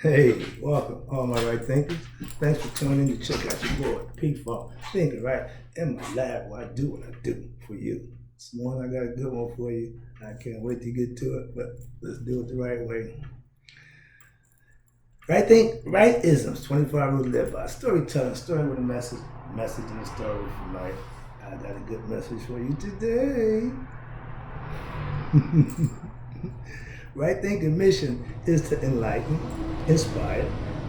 Hey, welcome, all my right thinkers. Thanks for tuning in to check out your boy, P-Funk, thinking right in my lab where I do what I do for you. This morning I got a good one for you. I can't wait to get to it, but let's do it the right way. Right think, right isms, 25 rules to live by. Storytelling, story with a message and a story for life. I got a good message for you today. Right thinking mission is to enlighten, inspire,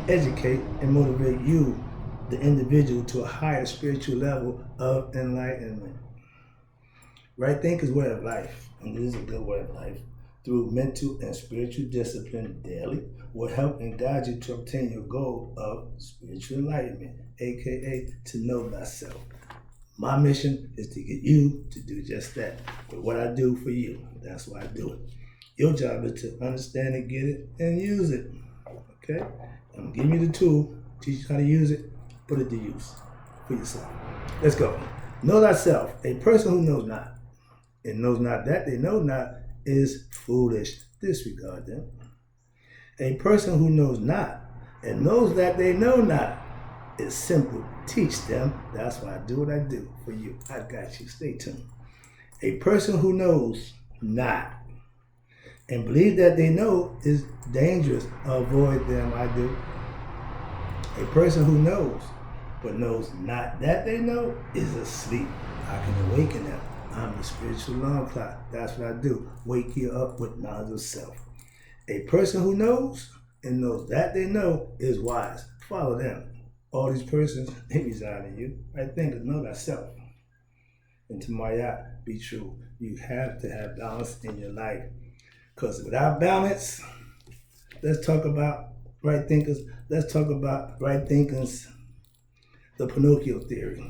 educate, and motivate you, the individual, to a higher spiritual level of enlightenment. Right thinking is way of life, and it is a good way of life. Through mental and spiritual discipline daily will help and guide you to obtain your goal of spiritual enlightenment, aka to know thyself. My mission is to get you to do just that. But what I do for you, that's why I do it. Your job is to understand it, get it, and use it. Okay? I'm giving you the tool, teach you how to use it, put it to use for yourself. Let's go. Know thyself. A person who knows not, and knows not that they know not, is foolish. Disregard them. A person who knows not, and knows that they know not, is simple. Teach them. That's why I do what I do for you. I got you. Stay tuned. A person who knows not, and believe that they know is dangerous. Avoid them. I do. A person who knows but knows not that they know is asleep. I can awaken them. I'm the spiritual alarm clock. That's what I do. Wake you up with knowledge of self. A person who knows and knows that they know is wise. Follow them. All these persons, they reside in you. Right? Think, know thyself. And to Maya, be true. You have to have balance in your life. Because without balance, let's talk about right thinkers. Let's talk about right thinkers, the Pinocchio theory.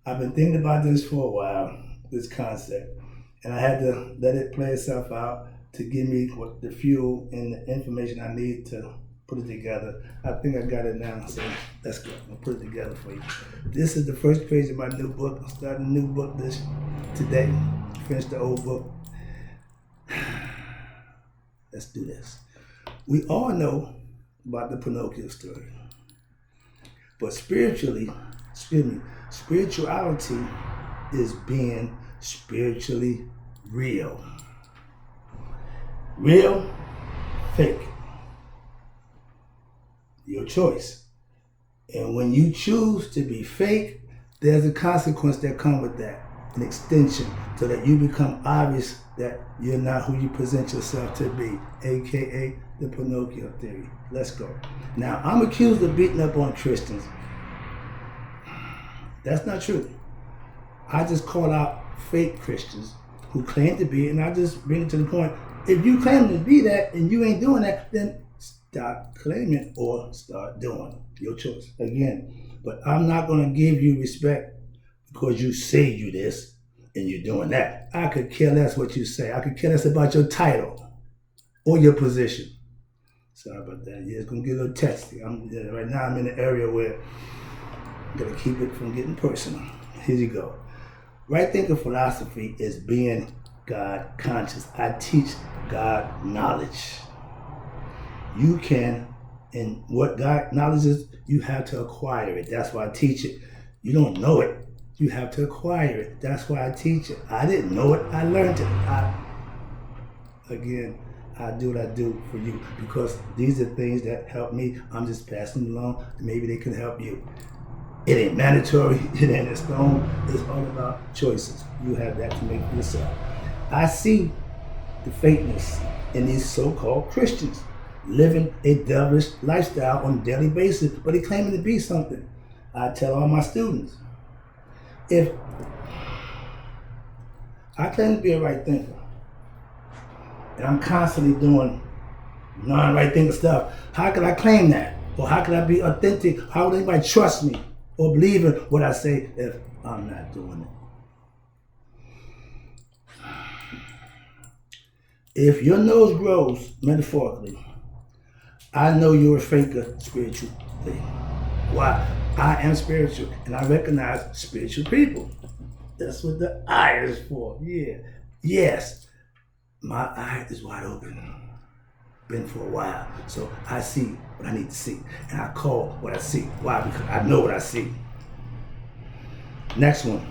I've been thinking about this for a while, this concept, and I had to let it play itself out to give me what the fuel and the information I need to put it together. I think I got it now, so let's go. I'll put it together for you. This is the first page of my new book. I'm starting a new book today. Finished the old book. Let's do this. We all know about the Pinocchio story. But spirituality is being spiritually real. Real, fake. Your choice. And when you choose to be fake, there's a consequence that comes with that, an extension, so that you become obvious that you're not who you present yourself to be, aka the Pinocchio theory. Let's go. Now, I'm accused of beating up on Christians. That's not true. I just call out fake Christians who claim to be, and I just bring it to the point. If you claim to be that and you ain't doing that, then stop claiming or start doing. Your choice. Again, but I'm not going to give you respect because you say you this and you're doing that. I could care less what you say. I could care less about your title or your position. Sorry about that. Yeah, it's going to get a little testy. Right now I'm in an area where I'm going to keep it from getting personal. Here you go. Right thinking philosophy is being God conscious. I teach God knowledge. You can, and what God knowledge is, you have to acquire it. That's why I teach it. You don't know it. You have to acquire it. That's why I teach it. I didn't know it. I learned it. I do what I do for you because these are things that help me. I'm just passing along. Maybe they can help you. It ain't mandatory. It ain't a stone. It's all about choices. You have that to make for yourself. I see the fakeness in these so-called Christians living a devilish lifestyle on a daily basis, but they claiming to be something. I tell all my students, if I claim to be a right thinker, and I'm constantly doing non-right thinker stuff, how could I claim that? Or how could I be authentic? How would anybody trust me or believe in what I say if I'm not doing it? If your nose grows, metaphorically, I know you're a faker spiritually. Why? I am spiritual, and I recognize spiritual people. That's what the I is for. Yeah. Yes. my eye is wide open. Been for a while. So I see what I need to see. And I call what I see. Why? Because I know what I see. Next one.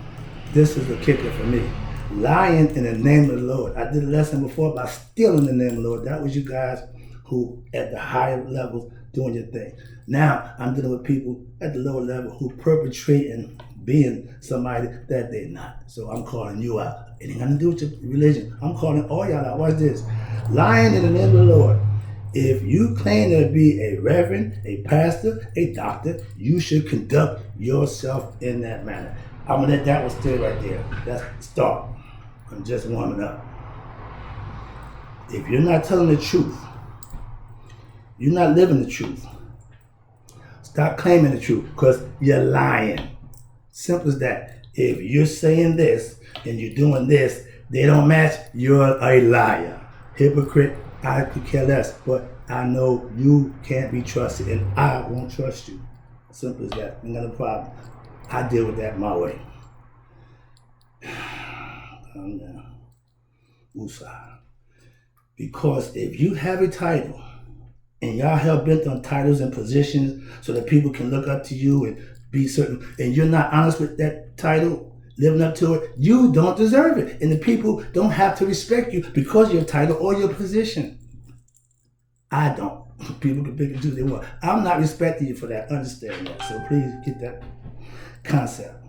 This is the kicker for me. Lying in the name of the Lord. I did a lesson before about stealing in the name of the Lord. That was you guys who at the higher levels doing your thing. Now I'm dealing with people at the lower level who perpetrating being somebody that they're not. So I'm calling you out. It ain't nothing to do with your religion. I'm calling all y'all out. Watch this. Lying in the name of the Lord. If you claim to be a reverend, a pastor, a doctor, you should conduct yourself in that manner. I'm gonna let that one stay right there. That's the start. I'm just warming up. If you're not telling the truth, you're not living the truth. Stop claiming the truth because you're lying. Simple as that. If you're saying this and you're doing this, they don't match, you're a liar. Hypocrite, I could care less, but I know you can't be trusted and I won't trust you. Simple as that. Ain't got a problem. I deal with that my way. Calm down. Woosah. Because if you have a title and y'all hell bent on titles and positions so that people can look up to you and be certain, and you're not honest with that title, living up to it, you don't deserve it. And the people don't have to respect you because of your title or your position. I don't. People can pick and choose they want. I'm not respecting you for that. Understand that. So please get that concept.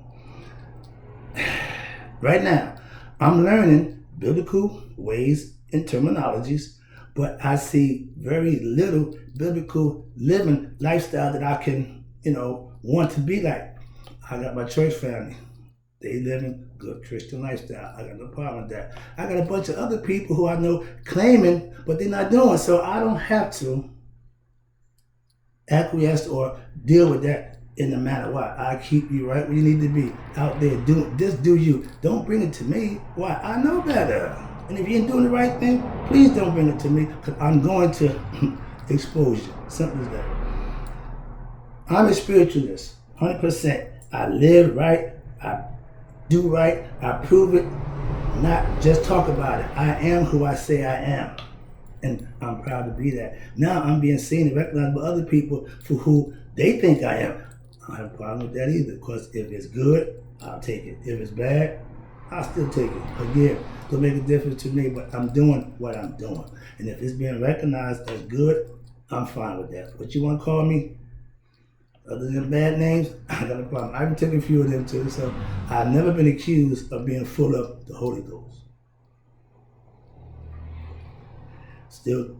Right now, I'm learning biblical ways and terminologies, but I see very little biblical living lifestyle that I can, want to be like. I got my church family. They live in good Christian lifestyle. I got no problem with that. I got a bunch of other people who I know claiming, but they're not doing. So I don't have to acquiesce or deal with that in the matter. Why? I keep you right where you need to be. Out there, do you. Don't bring it to me. Why? I know better. And if you ain't doing the right thing, please don't bring it to me because I'm going to expose you. Simple as that. I'm a spiritualist, 100%. I live right. I do right. I prove it. Not just talk about it. I am who I say I am. And I'm proud to be that. Now I'm being seen and recognized by other people for who they think I am. I don't have a problem with that either, because if it's good, I'll take it. If it's bad, I'll still take it. Again, don't make a difference to me, but I'm doing what I'm doing. And if it's being recognized as good, I'm fine with that. What you want to call me, other than bad names, I got a problem. I've taken a few of them too, so I've never been accused of being full of the Holy Ghost. Still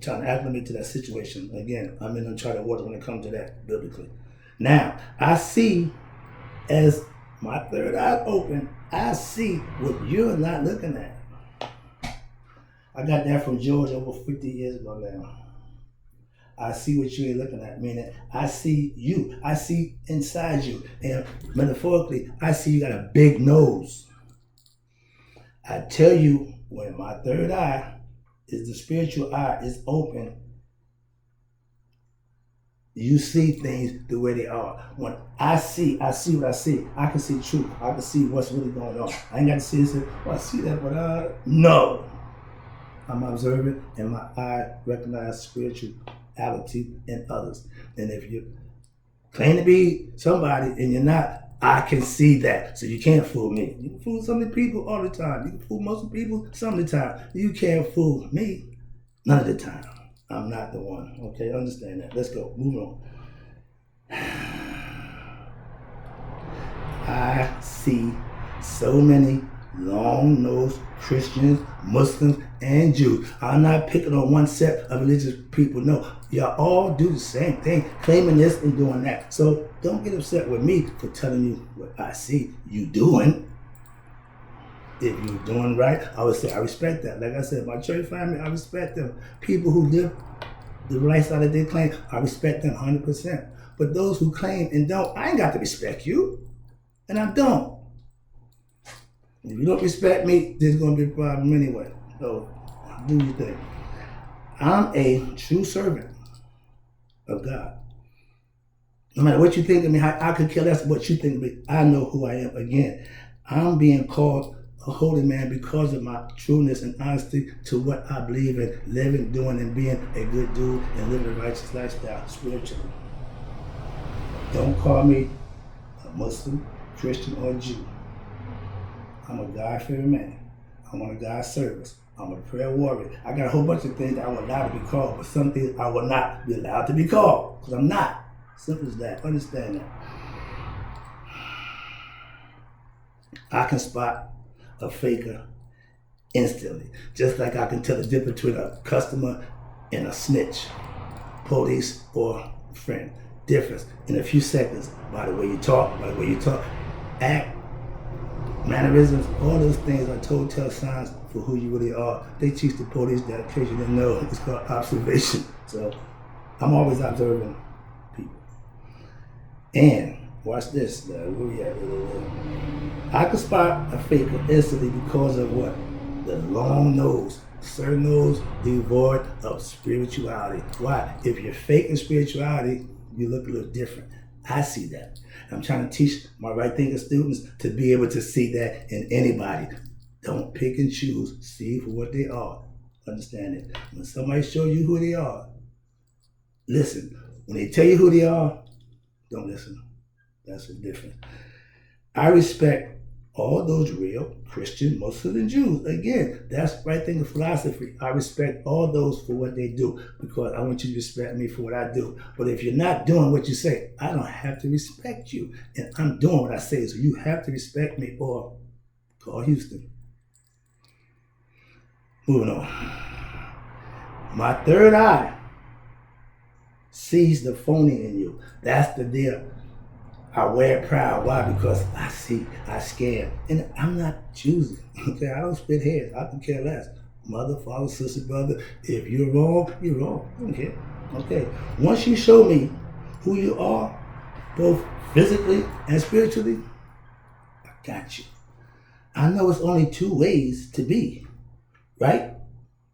trying to acclimate to that situation. Again, I'm in uncharted waters when it comes to that biblically. Now, I see, as my third eye open, I see what you're not looking at. I got that from George over 50 years ago now. I see what you ain't looking at, meaning I see you. I see inside you. And metaphorically, I see you got a big nose. I tell you, when my third eye is the spiritual eye is open, you see things the way they are. When I see what I see. I can see truth. I can see what's really going on. I ain't got to see this. Well, I see that, but no. I'm observant, and my eye recognizes spirituality in others. And if you claim to be somebody and you're not, I can see that. So you can't fool me. You can fool some of the people all the time. You can fool most of the people some of the time. You can't fool me none of the time. I'm not the one. Okay, understand that. Let's go. Move on. I see so many long-nosed Christians, Muslims, and Jews. I'm not picking on one set of religious people. No, y'all all do the same thing, claiming this and doing that. So don't get upset with me for telling you what I see you doing. If you're doing right, I would say I respect that. Like I said, my church family, I respect them. People who live the lifestyle that they claim, I respect them 100%. But those who claim and don't, I ain't got to respect you. And I don't. If you don't respect me, there's going to be a problem anyway. So do your thing. I'm a true servant of God. No matter what you think of me, I could care less what you think of me. I know who I am. Again, I'm being called a holy man because of my trueness and honesty to what I believe in, living, doing, and being a good dude and living a righteous lifestyle spiritually. Don't call me a Muslim, Christian, or Jew. I'm a God-fearing man. I'm on a God's service. I'm a prayer warrior. I got a whole bunch of things that I will allow to be called, but some things I will not be allowed to be called, because I'm not. Simple as that. Understand that. I can spot a faker instantly, just like I can tell the difference between a customer and a snitch, police or friend. Difference in a few seconds by the way you talk, act, mannerisms, all those things are telltale signs for who you really are. They teach the police that, in case you didn't know, it's called observation. So I'm always observing people. And watch this. I can spot a faker instantly because of what? The long nose. Sir nose devoid of spirituality. Why? If you're faking spirituality, you look a little different. I see that. I'm trying to teach my right thinking students to be able to see that in anybody. Don't pick and choose. See for what they are. Understand it. When somebody shows you who they are, listen. When they tell you who they are, don't listen. That's the difference. I respect all those real Christian, Muslims, and Jews. Again, that's right thinking philosophy. I respect all those for what they do because I want you to respect me for what I do. But if you're not doing what you say, I don't have to respect you. And I'm doing what I say, so you have to respect me or call Houston. Moving on. My third eye sees the phony in you. That's the deal. I wear it proud. Why? Because I scan. And I'm not choosing. Okay, I don't split hairs. I can care less. Mother, father, sister, brother. If you're wrong, you're wrong. I don't care. Okay. Once you show me who you are, both physically and spiritually, I got you. I know it's only two ways to be. Right?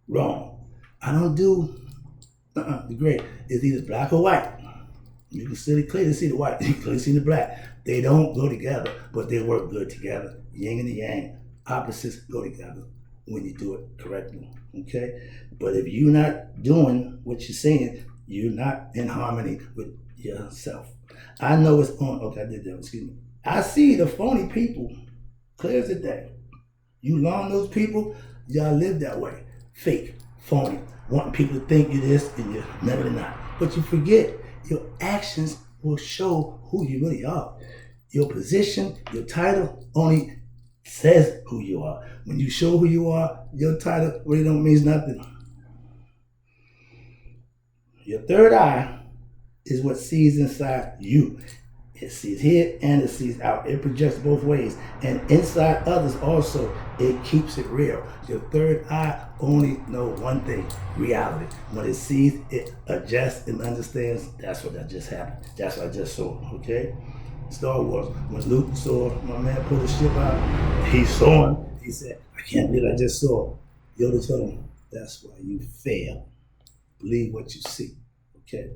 Wrong. I don't do the gray. It's either black or white. You can clearly see the white, you can clearly see the black. They don't go together, but they work good together. Yin and the yang. Opposites go together when you do it correctly. Okay? But if you're not doing what you're saying, you're not in harmony with yourself. I know it's on. Okay, I did that. Excuse me. I see the phony people clear as the day. You long-nosed people, y'all live that way. Fake, phony, wanting people to think you're this and you're never not. But you forget. Your actions will show who you really are. Your position, your title only says who you are. When you show who you are, your title really don't mean nothing. Your third eye is what sees inside you. It sees here and it sees out. It projects both ways. And inside others also, it keeps it real. Your third eye only knows one thing, reality. When it sees, it adjusts and understands. That's what that just happened. That's what I just saw, okay? Star Wars, when Luke saw my man pull the ship out, he saw him. He said, I can't believe I just saw. Yoda told him, that's why you fail. Believe what you see, okay?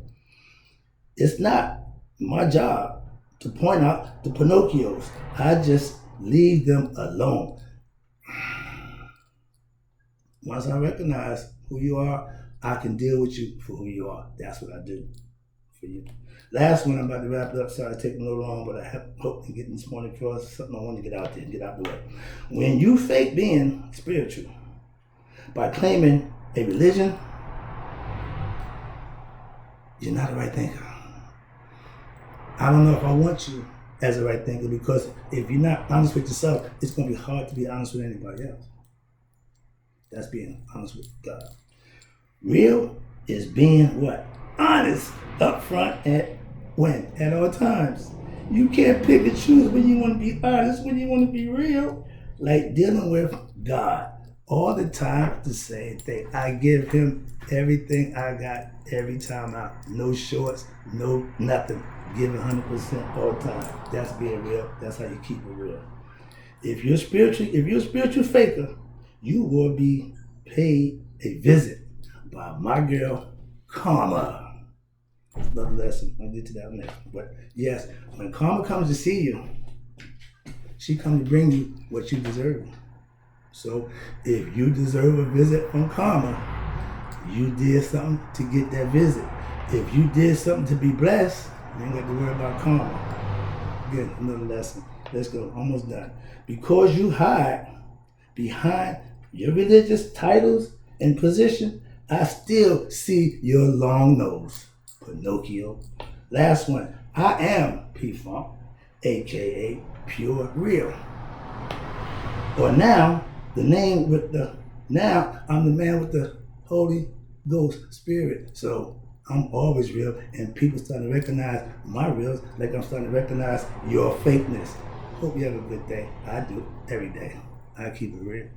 It's not my job to point out the Pinocchios. I just leave them alone. Once I recognize who you are, I can deal with you for who you are. That's what I do for you. Last one, I'm about to wrap it up. Sorry, it's taking a little long, but I hope to get this morning across. Something I want to get out there and get out the way. When you fake being spiritual by claiming a religion, you're not a right thinker. I don't know if I want you as a right thinker, because if you're not honest with yourself, it's going to be hard to be honest with anybody else. That's being honest with God. Real is being what? Honest up front at when? At all times. You can't pick and choose when you want to be honest, when you want to be real. Like dealing with God all the time, the same thing. I give him everything I got every time out. No shorts, no nothing. Giving 100% all the time. That's being real. That's how you keep it real. If you're a spiritual faker, you will be paid a visit by my girl, Karma. Love the lesson. I'll get to that next. But yes, when Karma comes to see you, she comes to bring you what you deserve. So if you deserve a visit from karma, you did something to get that visit. If you did something to be blessed, you ain't got to worry about karma. Again, another lesson. Let's go. Almost done. Because you hide behind your religious titles and position, I still see your long nose. Pinocchio. Last one. I am P-Funk, aka Pure Real. Or now, I'm the man with the Holy Ghost Spirit. So I'm always real, and people starting to recognize my reals like I'm starting to recognize your fakeness. Hope you have a good day. I do every day. I keep it real.